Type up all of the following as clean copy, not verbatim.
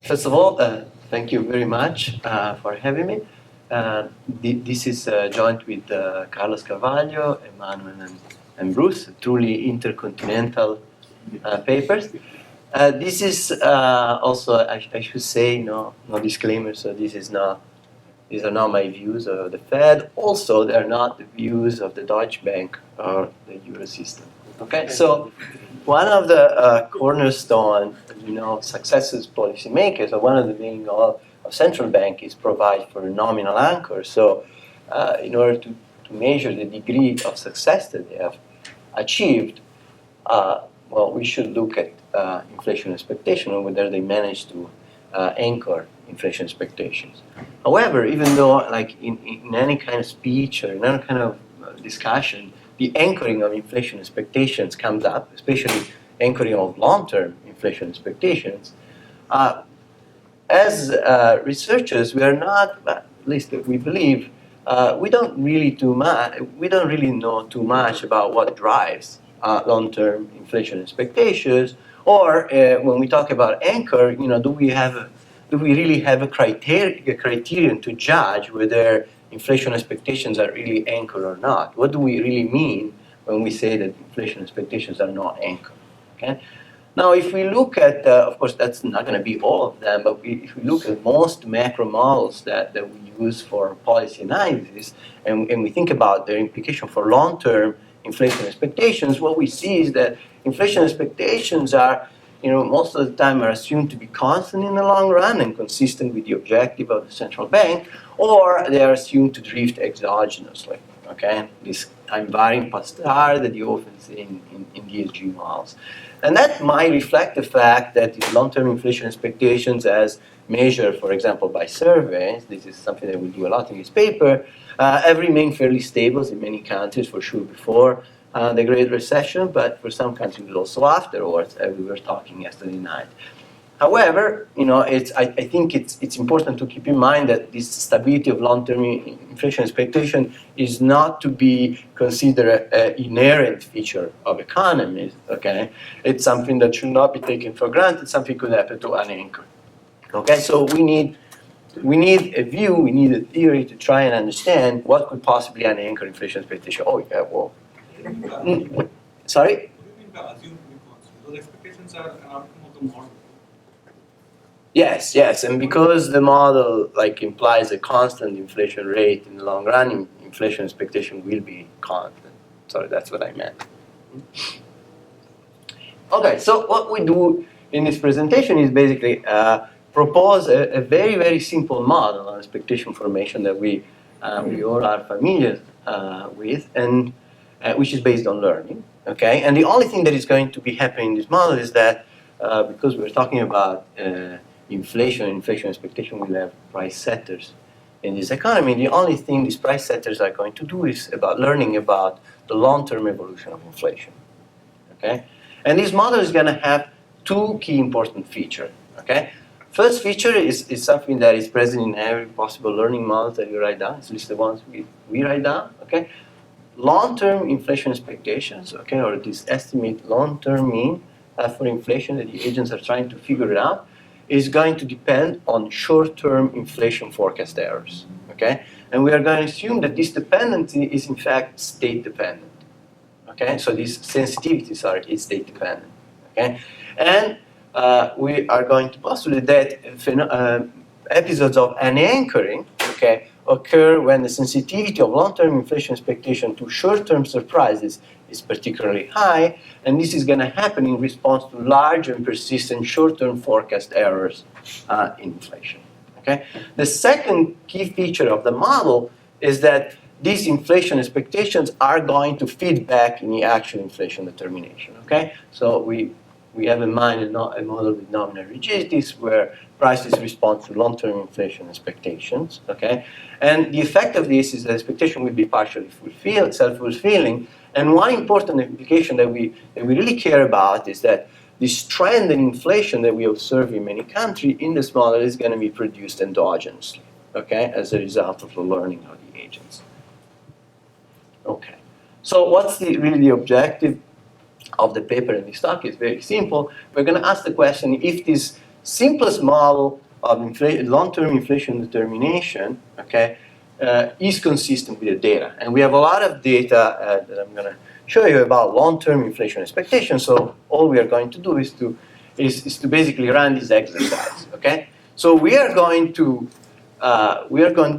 First of all, thank you very much for having me. This is joint with Carlos Carvalho, Emanuel, and Bruce, truly intercontinental papers. This is also, I should say, no disclaimer. So these are not my views of the Fed. Also, they are not the views of the Deutsche Bank or the Euro system. Okay, so one of the cornerstone, successes policymakers, or one of the main goals of central bank is provide for a nominal anchor. So, in order to measure the degree of success that they have achieved, well, we should look at inflation expectation and whether they manage to anchor inflation expectations. However, even though, like in any kind of speech or in any kind of discussion, the anchoring of inflation expectations comes up, especially anchoring of long-term inflation expectations. As researchers, we are not, at least we believe, we don't really know too much about what drives long-term inflation expectations, or when we talk about anchor, do we really have a criterion to judge whether inflation expectations are really anchored or not? What do we really mean when we say that inflation expectations are not anchored? Okay. Now, if we look at, of course, that's not going to be all of them, but if we look at most macro models that we use for policy analysis, and we think about their implication for long-term inflation expectations, what we see is that inflation expectations are, most of the time are assumed to be constant in the long run and consistent with the objective of the central bank, or they are assumed to drift exogenously. Okay, this time varying pastar that you often see in DSG models. And that might reflect the fact that if long-term inflation expectations as measured, for example, by surveys, this is something that we do a lot in this paper, have remained fairly stable in many countries, for sure, before the Great Recession, but for some countries also afterwards, as we were talking yesterday night. However, I think it's important to keep in mind that this stability of long-term inflation expectation is not to be considered an inherent feature of economies. Okay, it's something that should not be taken for granted. Something could happen to an anchor. Okay, so we need a view, we need a theory to try and understand what could possibly anchor inflation expectation. Oh yeah, well. Sorry. What do you mean by assumed to be constant? Those expectations are an outcome of the model. Yes, and because the model implies a constant inflation rate in the long run, inflation expectation will be constant. Sorry, that's what I meant. Okay, so what we do in this presentation is basically propose a very, very simple model on expectation formation that we all are familiar with, and which is based on learning. Okay, and the only thing that is going to be happening in this model is that because we're talking about inflation expectation will have price setters in this economy. The only thing these price setters are going to do is about learning about the long-term evolution of inflation. Okay, and this model is going to have two key important features. Okay, first feature is something that is present in every possible learning model that you write down. It's at least the ones we write down. Okay, long-term inflation expectations. Okay, or this estimate long-term mean for inflation that the agents are trying to figure it out, is going to depend on short-term inflation forecast errors, okay? And we are going to assume that this dependency is in fact state-dependent, okay? So this sensitivity, is state-dependent, okay? And we are going to postulate that episodes of anchoring, okay, occur when the sensitivity of long-term inflation expectation to short-term surprises is particularly high, and this is going to happen in response to large and persistent short-term forecast errors in inflation. Okay? The second key feature of the model is that these inflation expectations are going to feed back in the actual inflation determination. Okay? So we have in mind a model with nominal rigidities where prices respond to long-term inflation expectations. Okay? And the effect of this is that expectation will be partially self-fulfilling. And one important implication that we really care about is that this trend in inflation that we observe in many countries in this model is going to be produced endogenously, okay, as a result of the learning of the agents. Okay, so what's really the objective of the paper and this talk? Is very simple. We're going to ask the question if this simplest model of long-term inflation determination, okay, is consistent with the data. And we have a lot of data that I'm going to show you about long-term inflation expectations. So all we are going to do is to basically run this exercise, okay? So we are going to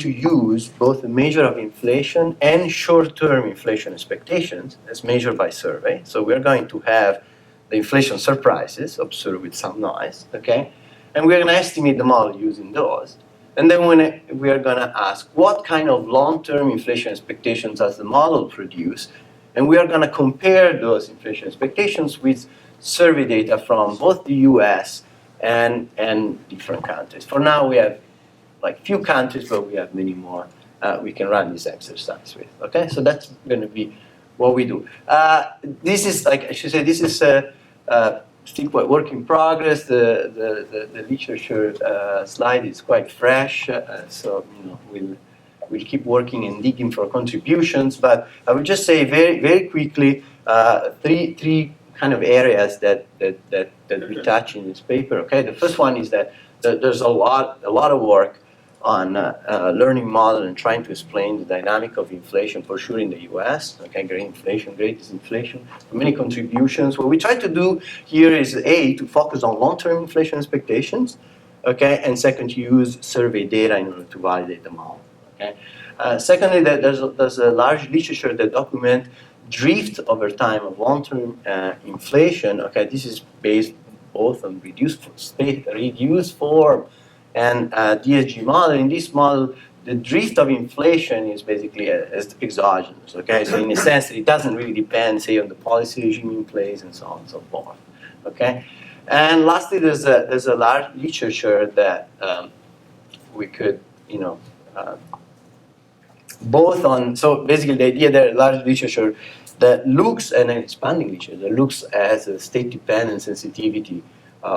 use both the measure of inflation and short-term inflation expectations as measured by survey. So we're going to have the inflation surprises observed with some noise, okay? And we're going to estimate the model using those. And then we are going to ask what kind of long-term inflation expectations does the model produce? And we are going to compare those inflation expectations with survey data from both the US and different countries. For now, we have like few countries, but we have many more we can run this exercise with, okay? So that's going to be what we do. This is, like I should say, this is still quite work in progress. The literature slide is quite fresh, so we'll keep working and digging for contributions. But I would just say very quickly three kind of areas that we touch in this paper. Okay, the first one is that there's a lot of work on learning model and trying to explain the dynamic of inflation, for sure in the US, okay, great inflation, great disinflation, many contributions. What we try to do here is to focus on long-term inflation expectations, okay, and second, to use survey data in order to validate the model, okay. Secondly, there's a large literature that document drift over time of long-term inflation, okay. This is based both on reduced form and DSG model. In this model, the drift of inflation is basically as exogenous, okay? So in a sense, it doesn't really depend, say, on the policy regime in place and so on and so forth, okay? And lastly, there's a large literature that we could, both on, so basically the idea that large literature that looks, and an expanding literature, that looks as a state-dependent sensitivity,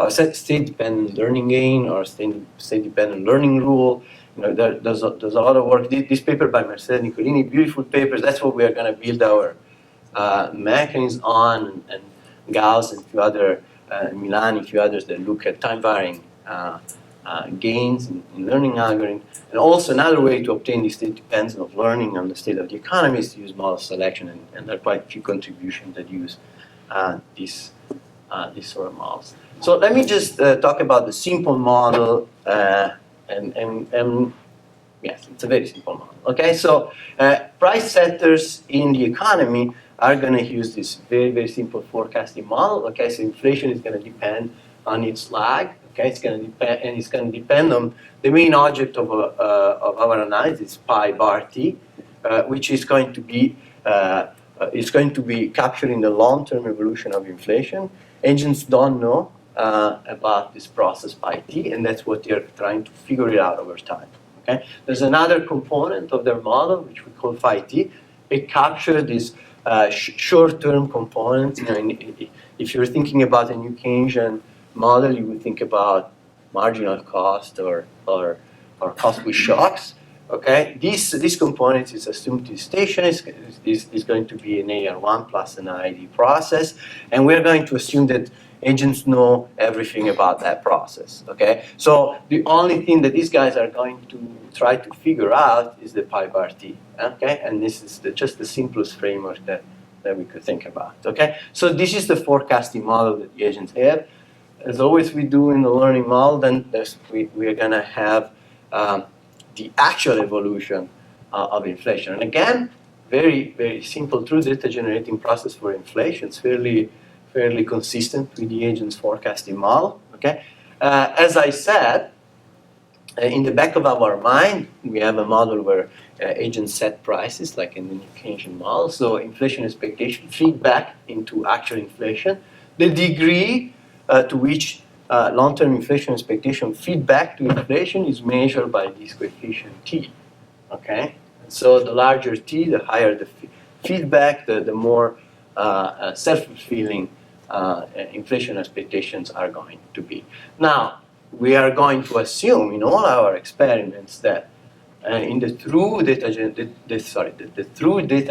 state-dependent learning gain or state-dependent learning rule. There's a lot of work. This paper by Marcel Nicolini, beautiful papers. That's what we are going to build our mechanisms on, and Gauss and a few other, Milan and a few others that look at time-varying gains in learning algorithms. And also another way to obtain the state dependence of learning on the state of the economy is to use model selection, and there are quite a few contributions that use these sort of models. So let me just talk about the simple model, and yes, it's a very simple model. Okay, so price setters in the economy are going to use this very simple forecasting model. Okay, so inflation is going to depend on its lag. Okay, it's going to depend on the main object of our analysis, pi bar t, which is going to be capturing the long-term evolution of inflation. Agents don't know about this process pi t, and that's what they're trying to figure it out over time. Okay, there's another component of their model which we call phi t. It captures this short-term component. If you're thinking about a new Keynesian model, you would think about marginal cost or cost with shocks. Okay, this component is assumed to be stationary. Is going to be an AR1 plus an ID process, and we're going to assume that agents know everything about that process. Okay, so the only thing that these guys are going to try to figure out is the pi bar t. Okay, and this is just the simplest framework that we could think about. Okay, so this is the forecasting model that the agents have. As always we do in the learning model, then we are going to have the actual evolution of inflation. And again, very simple true data generating process for inflation. It's fairly consistent with the agent's forecasting model. Okay, as I said, in the back of our mind, we have a model where agents set prices, like in the Keynesian model. So inflation expectation feed back into actual inflation. The degree to which long-term inflation expectation feedback to inflation is measured by this coefficient t. Okay, so the larger t, the higher the feedback, the more self-fulfilling inflation expectations are going to be. Now, we are going to assume in all our experiments that in the true data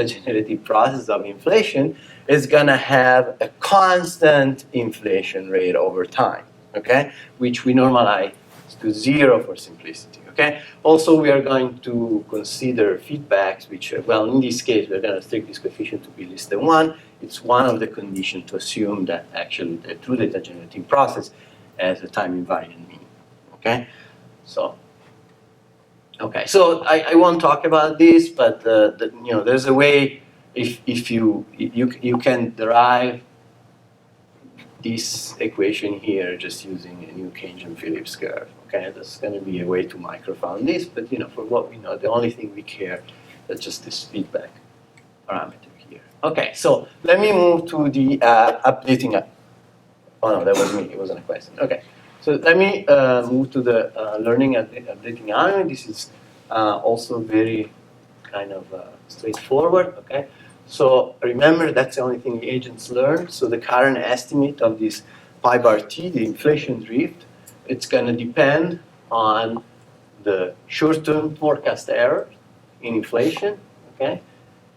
generative process of inflation is going to have a constant inflation rate over time. okay, which we normalize to 0 for simplicity, okay? Also, we are going to consider feedbacks, which, well, in this case, we're going to strict this coefficient to be less than 1. It's one of the conditions to assume that actually the true data generating process has a time invariant mean, okay? So, okay, so I won't talk about this, but you know, there's a way if you can derive this equation here just using a new Keynesian-Phillips curve. Okay, that's going to be a way to microfound this, but you know, for what we know, the only thing we care is just this feedback parameter here. Okay, so let me move to the updating. Oh no, that was me. It wasn't a question. Okay, so let me move to the learning updating algorithm. This is also very kind of straightforward. Okay. So remember, that's the only thing the agents learn. So the current estimate of this pi bar t, the inflation drift, it's going to depend on the short-term forecast error in inflation, okay?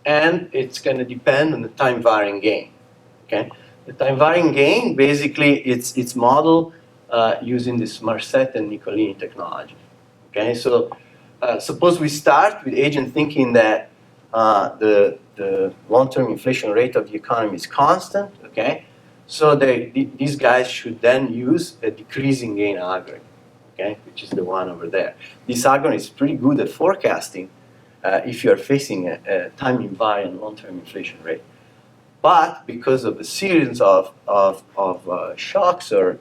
And it's going to depend on the time-varying gain, okay? The time-varying gain, basically, it's modeled using this Marset and Nicolini technology, okay? So suppose we start with agent thinking that the long-term inflation rate of the economy is constant, okay? So these guys should then use a decreasing gain algorithm, okay, which is the one over there. This algorithm is pretty good at forecasting if you are facing a time-invariant long-term inflation rate. But because of a series of shocks or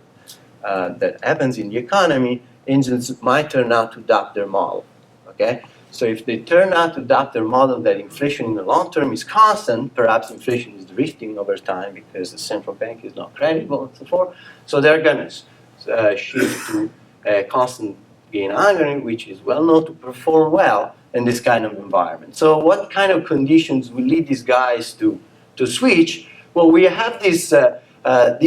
that happens in the economy, agents might turn out to adopt their model, okay? So if they turn out to adopt their model that inflation in the long term is constant, perhaps inflation is drifting over time because the central bank is not credible and so forth. So they're going to shift to a constant gain algorithm, which is well known to perform well in this kind of environment. So what kind of conditions will lead these guys to switch? Well, we have this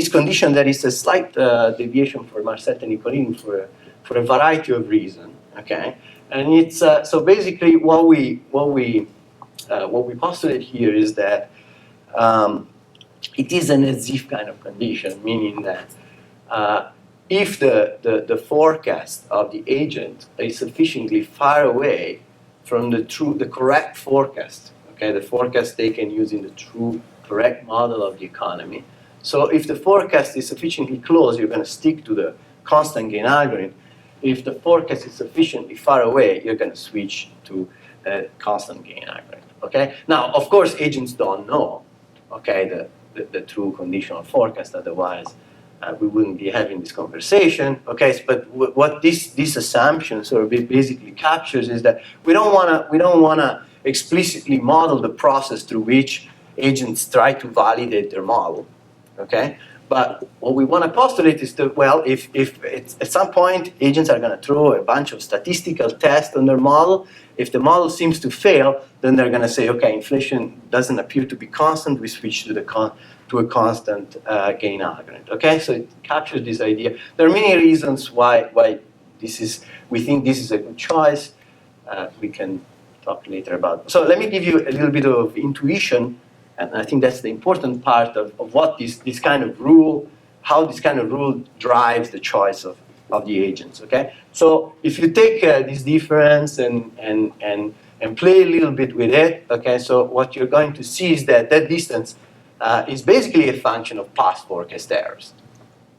condition that is a slight deviation for Marset and Nicolini for a variety of reasons. Okay. And it's so basically what we postulate here is that it is an as-if kind of condition, meaning that if the forecast of the agent is sufficiently far away from the correct forecast, okay, the forecast taken using the true correct model of the economy. So if the forecast is sufficiently close, you're going to stick to the constant gain algorithm. If the forecast is sufficiently far away, you're going to switch to a constant gain algorithm, okay? Now, of course, agents don't know, okay, the true conditional forecast, otherwise we wouldn't be having this conversation, okay? But what this assumption sort of basically captures is that we don't want to explicitly model the process through which agents try to validate their model, okay? But what we want to postulate is that, well, if it's, at some point agents are going to throw a bunch of statistical tests on their model, if the model seems to fail, then they're going to say, okay, inflation doesn't appear to be constant, we switch to a constant gain algorithm. Okay, so it captures this idea. There are many reasons why we think this is a good choice. We can talk later about. So let me give you a little bit of intuition. And I think that's the important part of what this kind of rule, how this kind of rule drives the choice of the agents, okay? So if you take this difference and play a little bit with it, okay, so what you're going to see is that distance is basically a function of past forecast errors,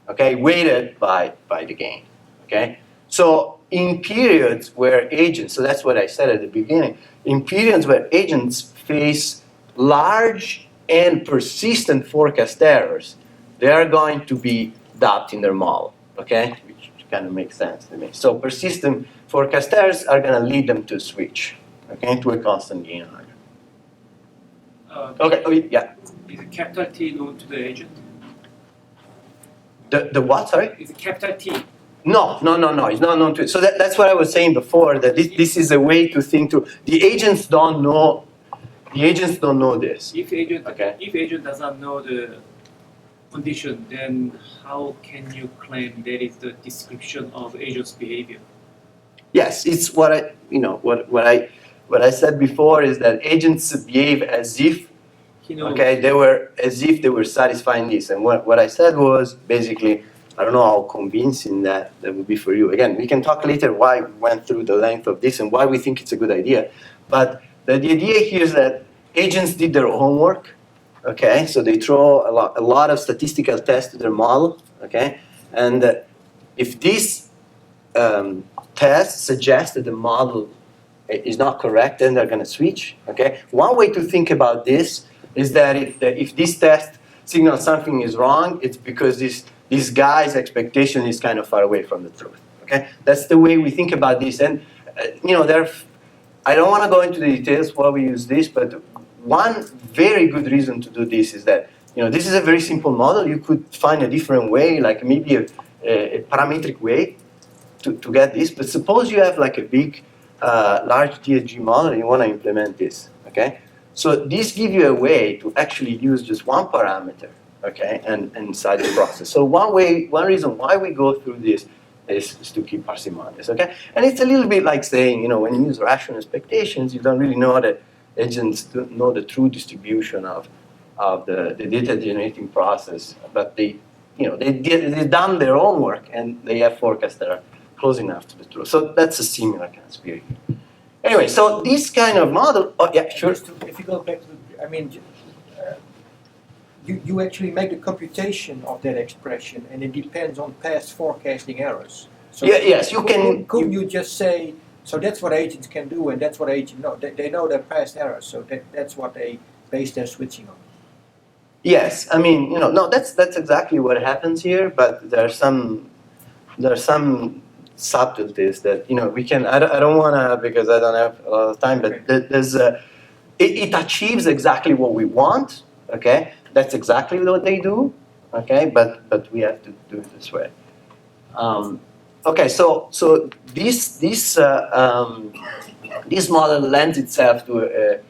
okay, weighted by the gain, okay? So in periods where agents, so that's what I said at the beginning, in periods where agents face large and persistent forecast errors, they are going to be adopting their model, okay? Which kind of makes sense to me. So persistent forecast errors are going to lead them to switch, okay, to a constant gain algorithm. Okay, yeah. Is capital T known to the agent? The what, sorry? Is capital T? No, it's not known to it. So that's what I was saying before, that this is a way to think through. The agents don't know this. If agent doesn't know the condition, then how can you claim that is the description of agent's behavior? Yes, it's what I said before is that agents behave as if they were satisfying this. And what I said was basically I don't know how convincing that would be for you. Again, we can talk later why we went through the length of this and why we think it's a good idea. But the idea here is that agents did their homework, okay? So they throw a lot of statistical tests to their model, okay? And if this test suggests that the model is not correct, then they're going to switch, okay? One way to think about this is that if this test signals something is wrong, it's because this guy's expectation is kind of far away from the truth, okay? That's the way we think about this. And, I don't want to go into the details why we use this, but one very good reason to do this is that, this is a very simple model. You could find a different way, like maybe a parametric way to get this. But suppose you have like a big, large TSG model and you want to implement this, okay? So this gives you a way to actually use just one parameter, okay, and inside the process. So one reason why we go through this is to keep parsimonious, okay? And it's a little bit like saying, when you use rational expectations, you don't really know that agents know the true distribution of the data generating process, but they've done their own work and they have forecasts that are close enough to the truth. So that's a similar kind of spirit. Anyway, so this kind of model, oh yeah, sure. If you go back to, you actually make the computation of that expression, and it depends on past forecasting errors. So yes, you can. Couldn't you just say, so that's what agents can do, and that's what agents know. They know their past errors, so that's what they base their switching on. Yes, no, that's exactly what happens here. But there are some subtleties that we can. I don't want to because I don't have a lot of time. But it achieves exactly what we want. Okay. That's exactly what they do, okay? But we have to do it this way. Okay, so this model lends itself to,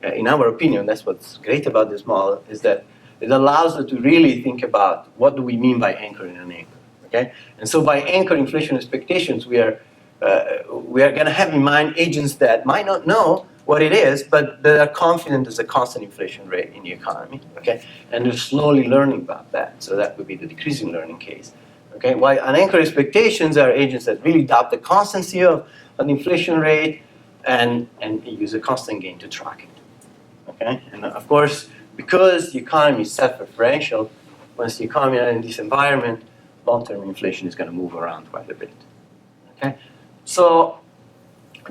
in our opinion, that's what's great about this model, is that it allows us to really think about what do we mean by anchoring an anchor, okay? And so by anchor inflation expectations, we are going to have in mind agents that might not know what it is, but they are confident there's a constant inflation rate in the economy, okay? And they're slowly learning about that, so that would be the decreasing learning case, okay? While unanchored expectations are agents that really doubt the constancy of an inflation rate and use a constant gain to track it, okay? And of course, because the economy is self-referential, once the economy is in this environment, long-term inflation is going to move around quite a bit, okay? So,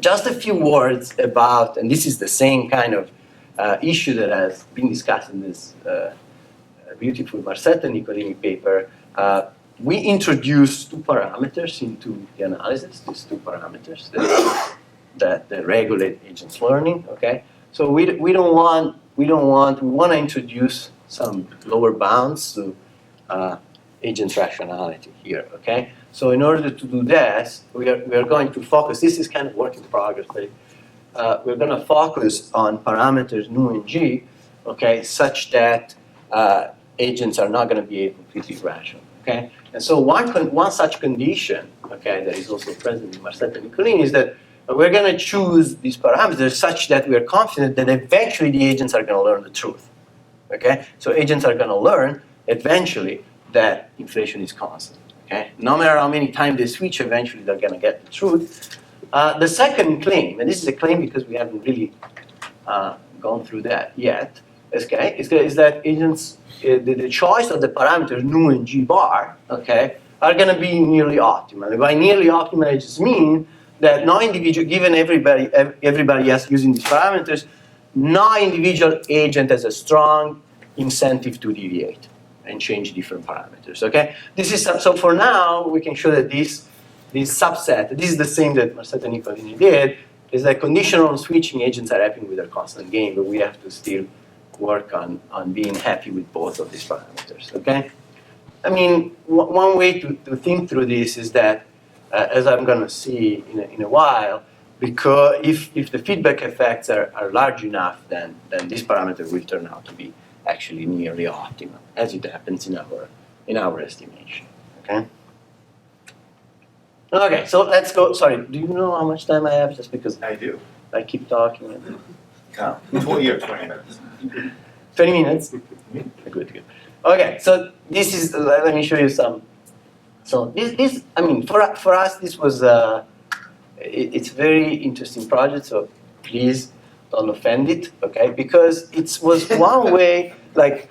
just a few words about, and this is the same kind of issue that has been discussed in this beautiful Marcetta and Nicolini paper. We introduced two parameters into the analysis, these two parameters that regulate agents' learning, okay? So we want to introduce some lower bounds to agents' rationality here, okay? So in order to do this, we are going to focus, this is kind of work in progress, but we're going to focus on parameters nu and g, okay, such that agents are not going to be completely rational, okay? And so one such condition, okay, that is also present in Marcetta and Nicolini is that we're going to choose these parameters such that we are confident that eventually the agents are going to learn the truth, okay? So agents are going to learn eventually that inflation is constant. Okay? No matter how many times they switch, eventually they're going to get the truth. The second claim, and this is a claim because we haven't really gone through that yet, okay, is that agents, the choice of the parameters nu and g bar, okay, are going to be nearly optimal. And by nearly optimal, I just mean that no individual, given everybody else using these parameters, no individual agent has a strong incentive to deviate and change different parameters, okay? This is, so for now, we can show that this subset, this is the same that Marcetta and Nicolini did, is that conditional switching agents are happy with their constant gain, but we have to still work on being happy with both of these parameters, okay? I mean, one way to think through this is that, as I'm gonna see in a while, because if the feedback effects are large enough, then this parameter will turn out to be actually nearly optimal, as it happens in our estimation, okay? Okay, so let's go, sorry, do you know how much time I have? Just because I do. I keep talking. 20 minutes. 20 minutes? Good. Okay, so this is, let me show you some So this I mean, for us, this was it's a very interesting project. So please don't offend it, okay? Because it was one way, like,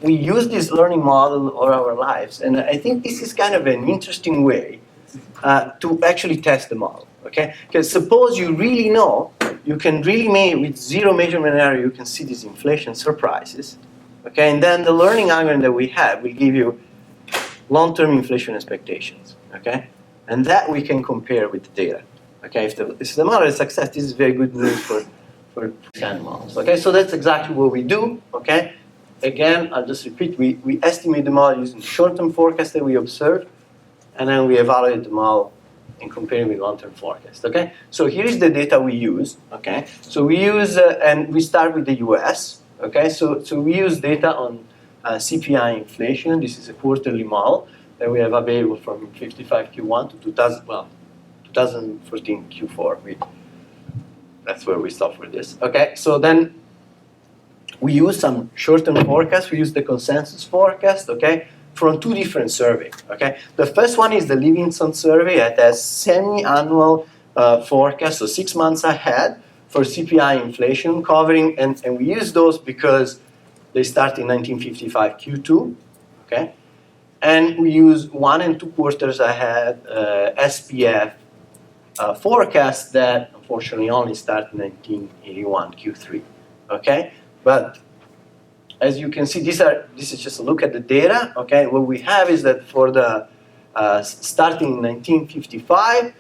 we use this learning model all our lives, and I think this is kind of an interesting way to actually test the model, okay? Because suppose you really know, you can really make, with zero measurement error, you can see these inflation surprises, okay? And then the learning algorithm that we have will give you long-term inflation expectations, okay? And that we can compare with the data, okay? If the model is success, this is very good news for kind of models, okay? So that's exactly what we do, okay? Again, I'll just repeat, we estimate the model using the short-term forecast that we observed, and then we evaluate the model and compare it with long-term forecast, okay? So here is the data we use, okay? So we use, and we start with the US, okay? So we use data on CPI inflation. This is a quarterly model that we have available from 55 Q1 to 2014 Q4. That's where we stop for this, okay? So then we use some short-term forecasts. We use the consensus forecast, okay, from two different surveys, okay? The first one is the Livingston survey that has semi-annual forecast, so 6 months ahead for CPI inflation covering, and we use those because they start in 1955 Q2, okay? And we use 1 and 2 quarters ahead SPF forecast that unfortunately only start in 1981 Q3, okay? But as you can see, this is just a look at the data. Okay, what we have is that for the starting in 1955,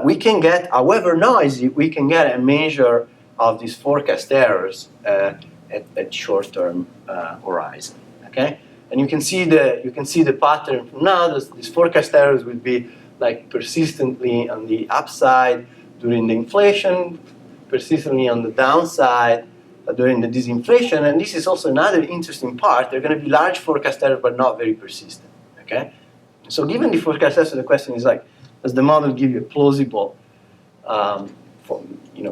we can get, however noisy, we can get a measure of these forecast errors at short-term horizon. Okay, and you can see the pattern from now. These forecast errors will be like persistently on the upside during the inflation, persistently on the downside during the disinflation, and this is also another interesting part. They're going to be large forecast errors, but not very persistent. Okay, so given the forecast errors, the question is like, does the model give you a plausible,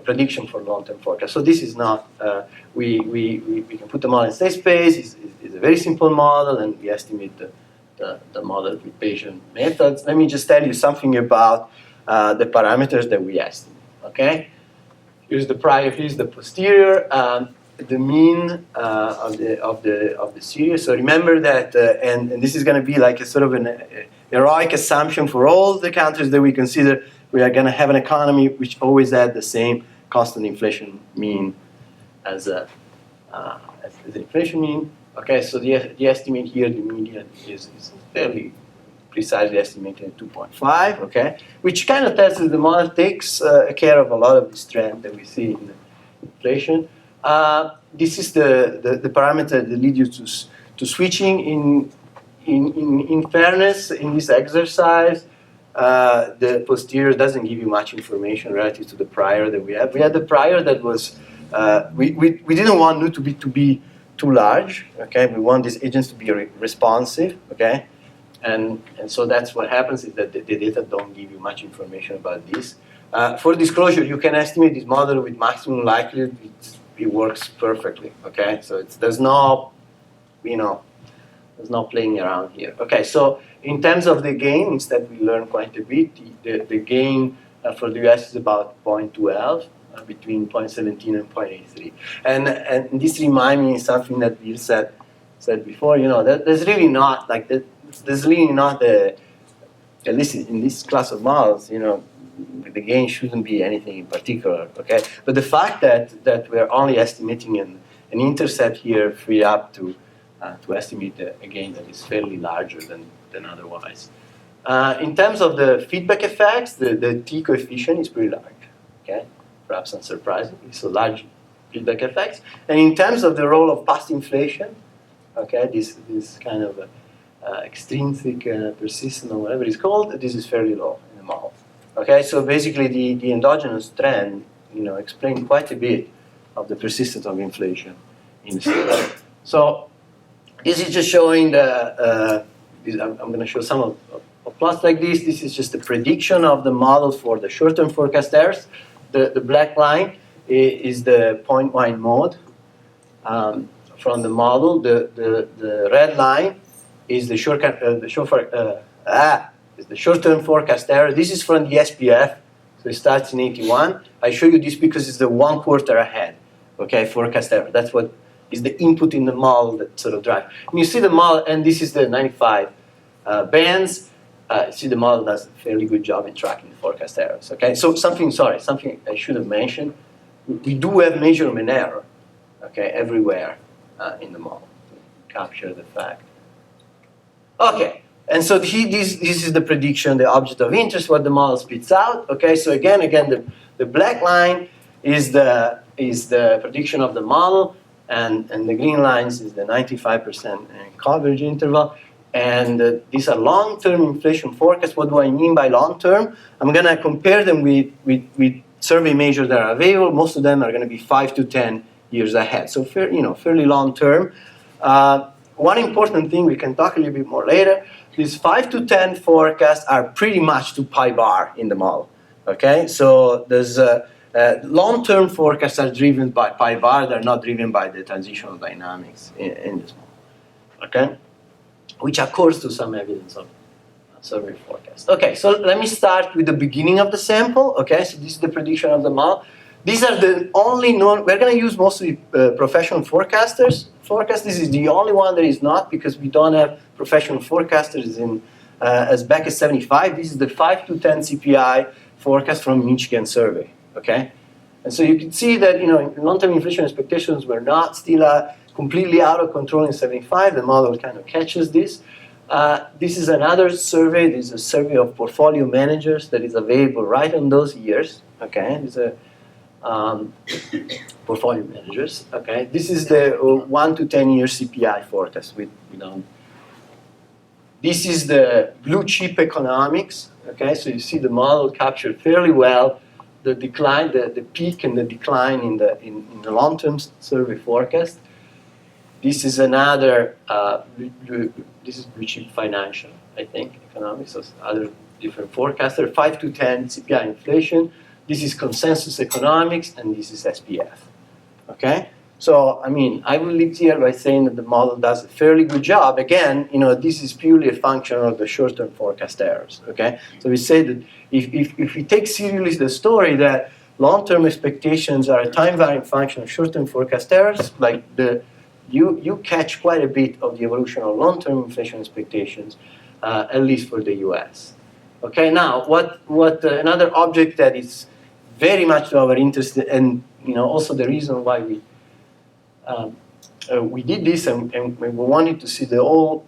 prediction for long-term forecast? So this is not. We can put the model in state space. It's a very simple model, and we estimate the model with Bayesian methods. Let me just tell you something about the parameters that we estimate. Okay. Here's the prior, here's the posterior, the mean of the series. So remember that, and this is going to be like a sort of an heroic assumption for all the countries that we consider. We are going to have an economy which always had the same constant inflation mean as the inflation mean. Okay, so the estimate here, the median is fairly precisely estimated at 2.5, okay, which kind of tells us the model takes care of a lot of this trend that we see in inflation. This is the parameter that leads you to switching. In fairness, in this exercise, the posterior doesn't give you much information relative to the prior that we have. We had the prior that was, we didn't want it to be too large, okay, we want these agents to be responsive, okay. And so that's what happens is that the data don't give you much information about this. For disclosure, you can estimate this model with maximum likelihood. It works perfectly. Okay, so there's no playing around here. Okay, so in terms of the gain, instead we learn quite a bit. The gain for the US is about 0.12, between 0.17 and 0.83. And this reminds me of something that Bill said before. There's really not like that. There's really not at least in this class of models, the gain shouldn't be anything in particular, okay? But the fact that we're only estimating an intercept here free up to estimate a gain that is fairly larger than otherwise. In terms of the feedback effects, the T coefficient is pretty large, okay? Perhaps unsurprisingly, so large feedback effects. And in terms of the role of past inflation, okay, this kind of extrinsic, persistent, or whatever it's called, this is fairly low in the model. Okay, so basically the endogenous trend, explained quite a bit of the persistence of inflation in the system. So this is just showing I'm going to show some of plots like this. This is just a prediction of the model for the short-term forecast errors. The black line is the point-wide mode from the model. The red line is the It's the short-term forecast error. This is from the SPF, so it starts in 81. I show you this because it's the 1 quarter ahead, okay, forecast error. That's what is the input in the model that sort of drives. And you see the model, and this is the 95 bands. See the model does a fairly good job in tracking the forecast errors, okay? So something I should have mentioned. We do have measurement error, okay, everywhere in the model to capture the fact. Okay. And so this is the prediction, the object of interest, what the model spits out. Okay, so again, the black line is the prediction of the model, and the green lines is the 95% coverage interval. And these are long-term inflation forecasts. What do I mean by long-term? I'm going to compare them with survey measures that are available. Most of them are going to be 5 to 10 years ahead. So fairly long-term. One important thing, we can talk a little bit more later. These 5 to 10 forecasts are pretty much to pi bar in the model. Okay, so there's long-term forecasts are driven by pi bar. They're not driven by the transitional dynamics in this model. Okay, which accords to some evidence of survey forecast. Okay, so let me start with the beginning of the sample. Okay, so this is the prediction of the model. These are the only known. We're going to use mostly professional forecasters. This is the only one that is not, because we don't have professional forecasters in as back as 75. This is the 5 to 10 CPI forecast from Michigan survey. Okay, and so you can see that long-term inflation expectations were not still completely out of control in 75. The model kind of catches this. This is another survey. This is a survey of portfolio managers that is available right on those years. Okay, these are portfolio managers. Okay, this is the 1 to 10 year CPI forecast. This is the blue chip economics. Okay, so you see the model captured fairly well the decline, the peak and the decline in the long-term survey forecast. This is another. This is blue chip financial, I think, economics. So other different forecasters. 5 to 10 CPI inflation. This is consensus economics, and this is SPF. Okay, so I mean, I will leave here by saying that the model does a fairly good job. Again, this is purely a function of the short-term forecast errors. Okay, so we say that if we take seriously the story that long-term expectations are a time-varying function of short-term forecast errors, like you catch quite a bit of the evolution of long-term inflation expectations, at least for the U.S. Okay, now what another object that is very much to our interest, and also the reason why we did this, and we wanted to see the whole,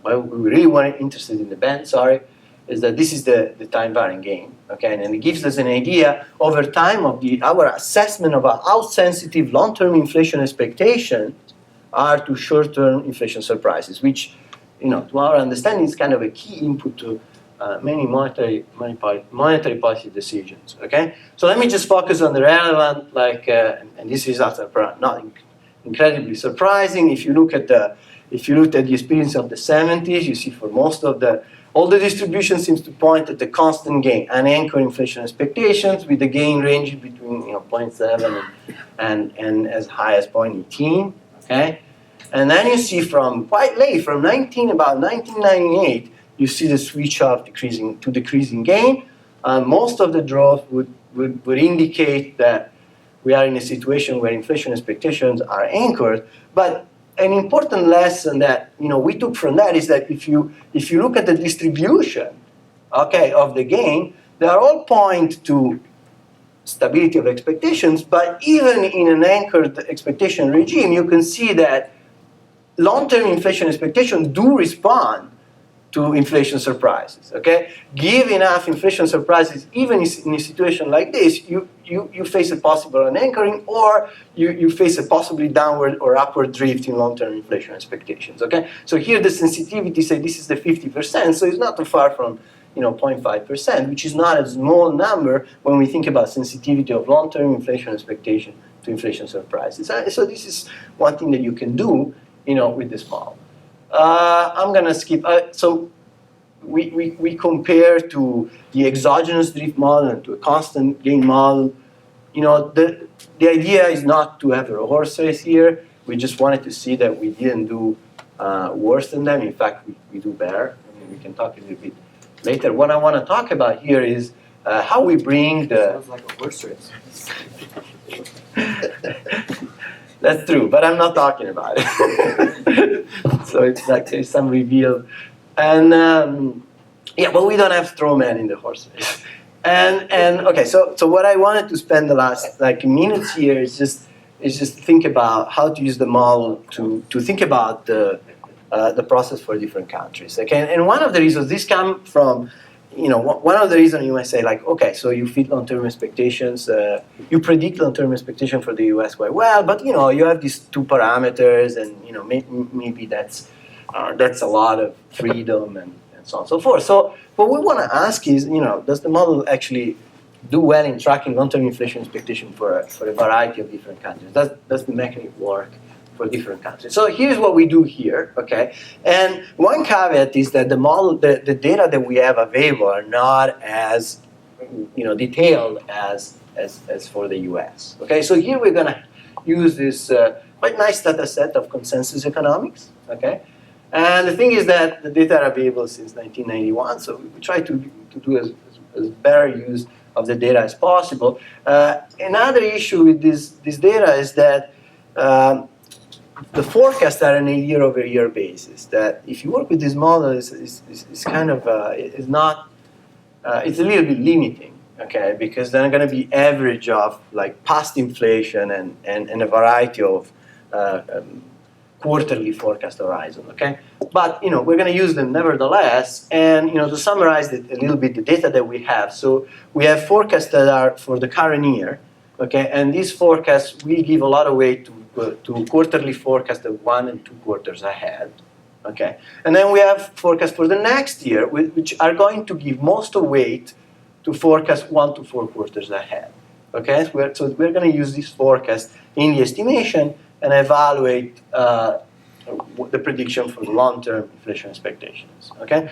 why we really wanted interested in the band. Sorry, is that this is the time varying gain. Okay, and it gives us an idea over time of our assessment of how sensitive long-term inflation expectations are to short-term inflation surprises, which to our understanding is kind of a key input to many monetary policy decisions. Okay, so let me just focus on the relevant, and these results are not incredibly surprising. If you look at the experience of the 70s, you see for most of all the distribution seems to point at the constant gain, unanchored inflation expectations, with the gain ranging between 0.7 and as high as 0.18. Okay, and then you see from quite late, from about 1998. You see the switch of decreasing gain. Most of the draws would indicate that we are in a situation where inflation expectations are anchored. But an important lesson that we took from that is that if you look at the distribution, okay, of the gain, they are all point to stability of expectations. But even in an anchored expectation regime, you can see that long-term inflation expectations do respond to inflation surprises. Okay, give enough inflation surprises, even in a situation like this, you face a possible unanchoring, or you face a possibly downward or upward drift in long-term inflation expectations. Okay, so here the sensitivity say this is the 50%, so it's not too far from 0.5%, which is not a small number when we think about sensitivity of long-term inflation expectation to inflation surprises. So this is one thing that you can do, with this model. I'm going to skip. So we compare to the exogenous drift model and to a constant gain model. The idea is not to have a horse race here. We just wanted to see that we didn't do worse than them. In fact, we do better. I mean, we can talk a little bit later. What I want to talk about here is how we bring the... Sounds like a horse race. That's true, but I'm not talking about it. So it's like there's some reveal. And yeah, but we don't have straw man in the horse race. And okay, so what I wanted to spend the last minutes here is just think about how to use the model to think about the process for different countries. Okay, and one of the reasons this comes from, one of the reasons you might say okay, so you fit long-term expectations, you predict long-term expectation for the U.S. quite well, but you have these two parameters, and maybe that's a lot of freedom and so on and so forth. So what we want to ask is, does the model actually do well in tracking long-term inflation expectation for a variety of different countries? Does the mechanism work for different countries? So here's what we do here, okay? And one caveat is that the model, the data that we have available are not as, detailed as for the US, okay? So here we're gonna use this quite nice data set of consensus economics, okay? And the thing is that the data are available since 1991, so we try to do as better use of the data as possible. Another issue with this data is that the forecasts are on a year-over-year basis. That if you work with this model, is kind of is not. It's a little bit limiting, okay? Because they're going to be average of past inflation and a variety of quarterly forecast horizon, okay? But we're going to use them nevertheless, and to summarize a little bit the data that we have. So we have forecasts that are for the current year, okay? And these forecasts we give a lot of weight to quarterly forecast of 1 and 2 quarters ahead, okay? And then we have forecasts for the next year, which are going to give most of weight to forecast 1 to 4 quarters ahead, okay? So we're going to use this forecast in the estimation and evaluate the prediction for the long-term inflation expectations, okay?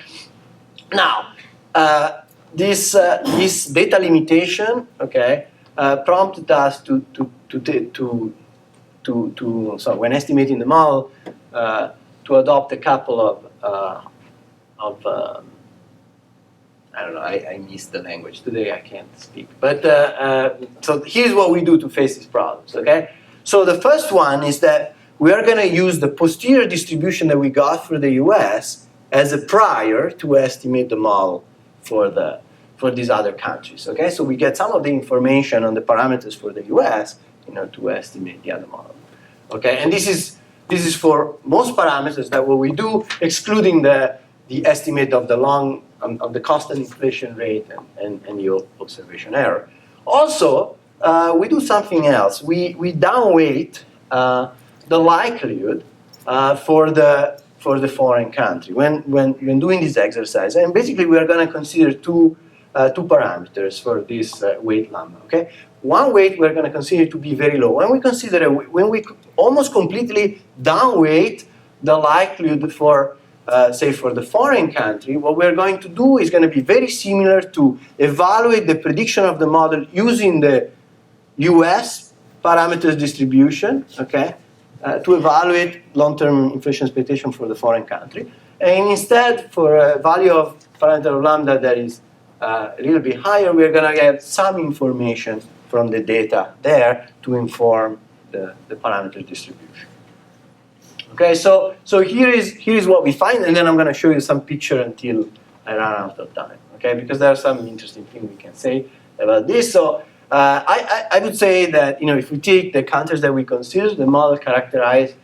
Now, this data limitation, okay, prompted us so when estimating the model, to adopt a couple of I don't know, I missed the language today, I can't speak. But so here's what we do to face these problems, okay? So the first one is that we are going to use the posterior distribution that we got for the US as a prior to estimate the model for these other countries, okay? So we get some of the information on the parameters for the US, to estimate the other model, okay? And this is for most parameters that what we do, excluding the estimate of the constant inflation rate and the observation error. Also, we do something else. We downweight the likelihood for the foreign country when doing this exercise. And basically, we are going to consider two parameters for this weight lambda. Okay, one weight we're going to consider to be very low. When we almost completely downweight the likelihood for say for the foreign country, what we're going to do is going to be very similar to evaluate the prediction of the model using the US parameters distribution, okay, to evaluate long-term inflation expectation for the foreign country. And instead, for a value of parameter of lambda that is a little bit higher, we're going to get some information from the data there to inform the parameter distribution. Okay, so here is what we find, and then I'm going to show you some picture until I run out of time. Okay, because there are some interesting things we can say about this. So I would say that if we take the countries that we consider, the model characterized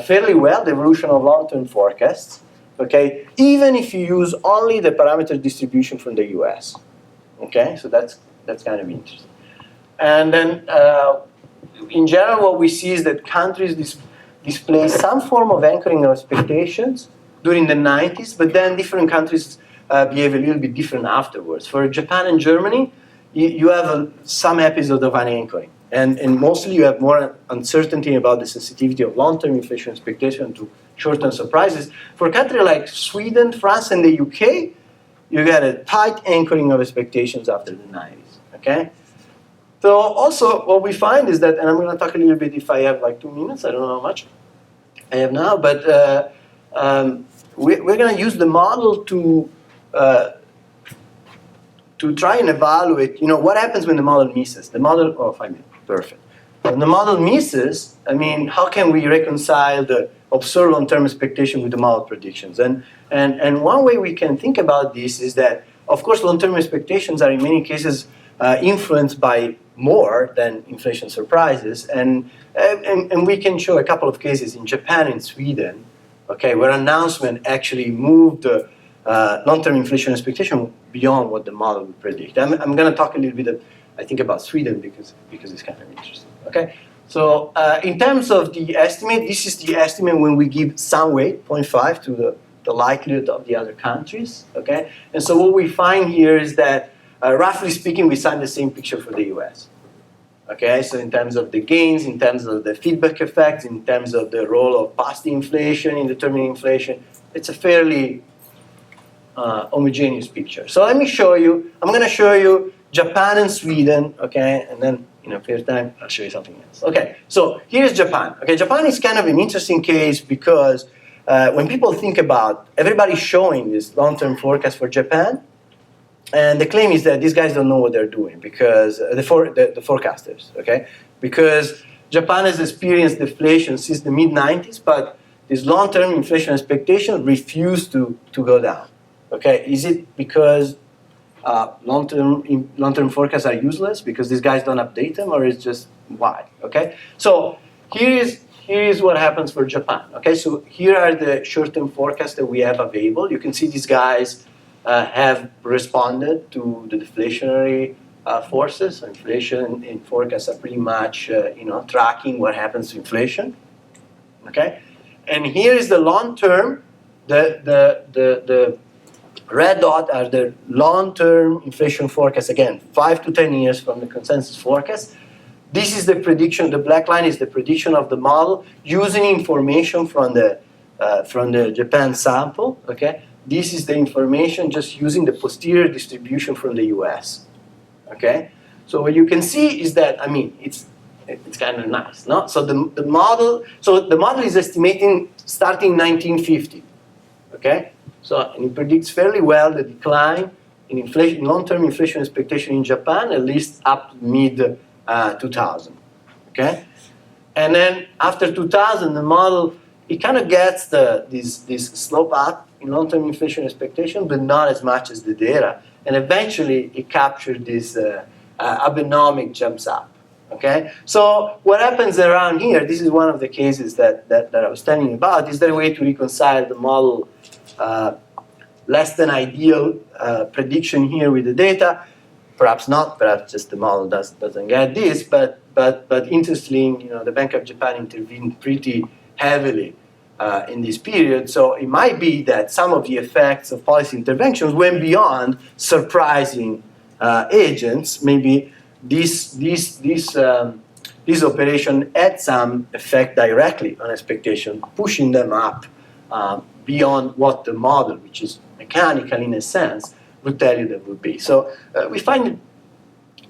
fairly well the evolution of long-term forecasts. Okay, even if you use only the parameter distribution from the US. Okay, so that's kind of interesting. And then in general, what we see is that countries display some form of anchoring of expectations during the 90s, but then different countries behave a little bit different afterwards. For Japan and Germany, you have some episode of unanchoring, and mostly you have more uncertainty about the sensitivity of long-term inflation expectation to short-term surprises. For a country like Sweden, France, and the UK, you get a tight anchoring of expectations after the 90s, okay? So also what we find is that, and I'm going to talk a little bit if I have like 2 minutes, I don't know how much I have now, but we're going to use the model to try and evaluate, what happens when the model misses. The model, oh, 5 minutes, perfect. When the model misses, I mean, how can we reconcile the observed long-term expectation with the model predictions? And one way we can think about this is that, of course, long-term expectations are in many cases influenced by more than inflation surprises. And we can show a couple of cases in Japan and Sweden, okay, where announcement actually moved long-term inflation expectation beyond what the model would predict. I'm going to talk a little bit, I think, about Sweden because it's kind of interesting. Okay, so in terms of the estimate, this is the estimate when we give some weight, 0.5, to the likelihood of the other countries. Okay, and so what we find here is that, roughly speaking, we find the same picture for the US. Okay, so in terms of the gains, in terms of the feedback effect, in terms of the role of past inflation in determining inflation, it's a fairly homogeneous picture. So let me show you, I'm going to show you Japan and Sweden, okay, and then, if there's time, I'll show you something else. Okay, so here's Japan. Okay, Japan is kind of an interesting case because when people think about, everybody's showing this long-term forecast for Japan, and the claim is that these guys don't know what they're doing because the forecasters, okay? Because Japan has experienced deflation since the mid-90s, but this long-term inflation expectation refused to go down, okay? Is it because long-term forecasts are useless because these guys don't update them, or is just why? Okay, so here is what happens for Japan. Okay, so here are the short-term forecasts that we have available. You can see these guys have responded to the deflationary forces. So inflation and forecasts are pretty much tracking what happens to inflation. Okay, and here is the long-term. The red dot are the long-term inflation forecast, again, 5 to 10 years from the consensus forecast. This is the prediction, the black line is the prediction of the model using information from the Japan sample, okay? This is the information just using the posterior distribution from the US, okay? So what you can see is that, I mean, it's kind of nice, no? So the model is estimating starting 1950, okay? So, and it predicts fairly well the decline in inflation, long-term inflation expectation in Japan, at least up to mid-2000, okay? And then after 2000, the model, it kind of gets this slope up in long-term inflation expectation, but not as much as the data. And eventually, it captured this Abenomic jumps up, okay? So what happens around here, this is one of the cases that I was telling you about, is there a way to reconcile the model less than ideal prediction here with the data? Perhaps not, perhaps just the model doesn't get this, but interestingly, the Bank of Japan intervened pretty heavily in this period, so it might be that some of the effects of policy interventions went beyond surprising agents. Maybe this operation had some effect directly on expectation, pushing them up beyond what the model, which is mechanical in a sense, would tell you that would be. So we find it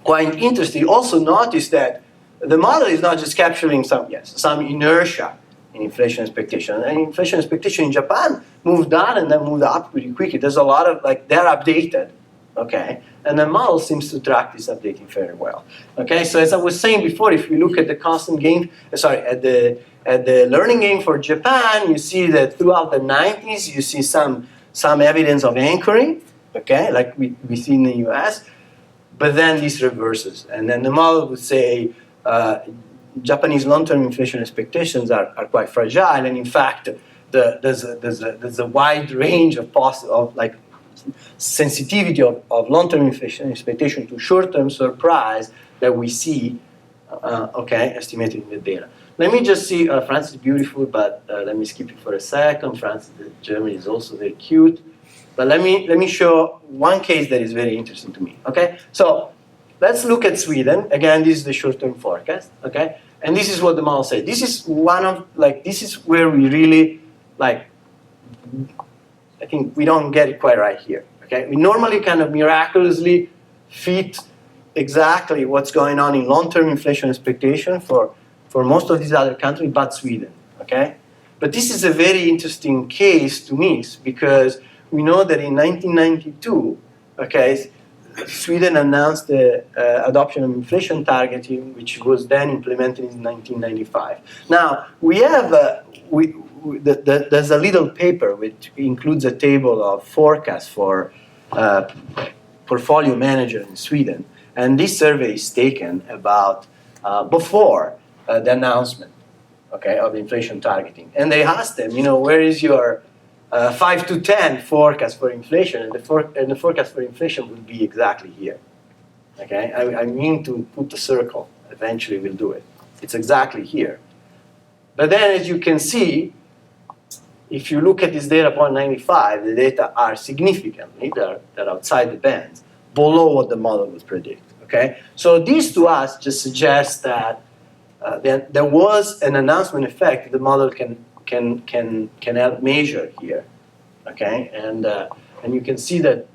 quite interesting. Also notice that the model is not just capturing some inertia in inflation expectation. And inflation expectation in Japan moved down and then moved up pretty quickly. There's a lot of, they're updated, okay? And the model seems to track this updating very well, okay? So as I was saying before, if we look at the constant gain, at the learning gain for Japan, you see that throughout the 90s, you see some evidence of anchoring, okay, like we see in the US, but then this reverses. And then the model would say Japanese long-term inflation expectations are quite fragile, and in fact, there's a wide range of sensitivity of long-term inflation expectation to short-term surprise that we see, estimated in the data. Let me just see, France is beautiful, but let me skip it for a second. Germany is also very cute. But let me show one case that is very interesting to me, okay? So let's look at Sweden. Again, this is the short-term forecast, okay? And this is what the model says. This is this is where we really, I think we don't get it quite right here, okay? We normally kind of miraculously fit exactly what's going on in long-term inflation expectation for most of these other countries, but Sweden, okay? But this is a very interesting case to miss because we know that in 1992, okay, Sweden announced the adoption of inflation targeting, which was then implemented in 1995. Now, we have, there's a little paper which includes a table of forecasts for portfolio manager in Sweden. And this survey is taken about before the announcement, okay, of inflation targeting. And they asked them, where is your 5 to 10 forecast for inflation? And the forecast for inflation will be exactly here. Okay, I mean to put the circle. Eventually we'll do it. It's exactly here. But then as you can see, if you look at this data point 95, the data are significantly, they're outside the bands, below what the model would predict. Okay, so this to us just suggests that there was an announcement effect that the model can help measure here. Okay, and you can see that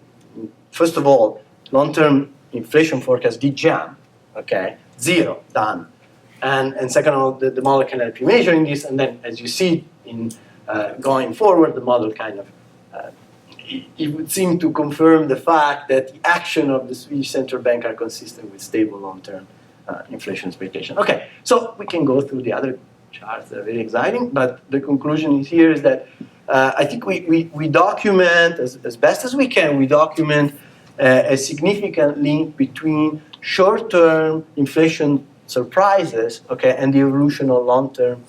first of all, long-term inflation forecast did jump. Okay, 0, done. And second of all, the model can help you measuring this, and then as you see in going forward, the model kind of it would seem to confirm the fact that the action of the Swedish central bank are consistent with stable long-term inflation expectation. Okay, so we can go through the other charts that are very exciting, but the conclusion is here is that I think we document, as best as we can, we document a significant link between short-term inflation surprises, okay, and the evolution of long-term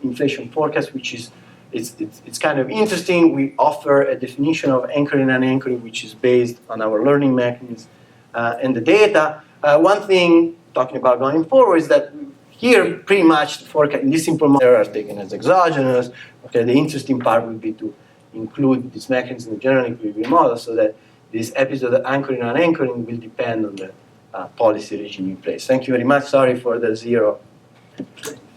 inflation forecast, which is it's kind of interesting. We offer a definition of anchoring and anchoring, which is based on our learning mechanisms and the data. One thing, talking about going forward, is that here pretty much the forecast in this simple model are taken as exogenous. Okay, the interesting part would be to include this mechanism in the general equilibrium model so that this episode of anchoring and unanchoring will depend on the policy regime in place. Thank you very much. Sorry for the 0.